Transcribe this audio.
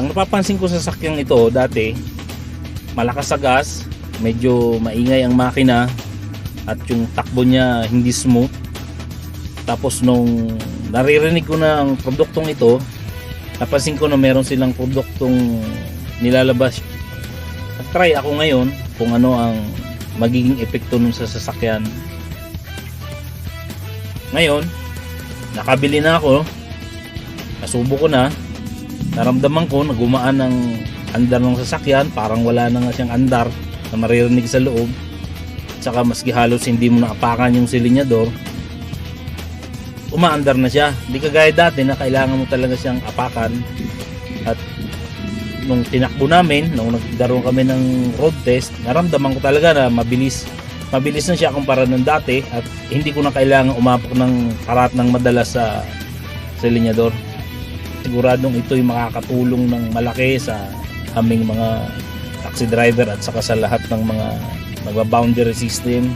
Ang napapansin ko sa sakyang ito dati, malakas sa gas, medyo maingay ang makina at yung takbo niya hindi smooth. Tapos nung naririnig ko na ang produktong ito, napansin ko na meron silang produktong nilalabas. Try ako ngayon kung ano ang magiging epekto nun sa sasakyan. Ngayon, nakabili na ako, nasubo ko na, naramdaman ko na gumaan ang andar ng sasakyan, parang wala na nga siyang andar na maririnig sa loob. Tsaka maski halos hindi mo naapakan yung silinyador, umaandar na siya. Hindi kagaya dati na kailangan mo talaga siyang apakan. At nung tinakbo namin, nung nagkaroon kami ng road test, naramdaman ko talaga na mabilis na siya kumpara ng dati at hindi ko na kailangan umapak ng karat ng madalas sa silinyador. Siguradong ito'y makakatulong ng malaki sa aming mga taxi driver at saka sa lahat ng mga nagba-boundary system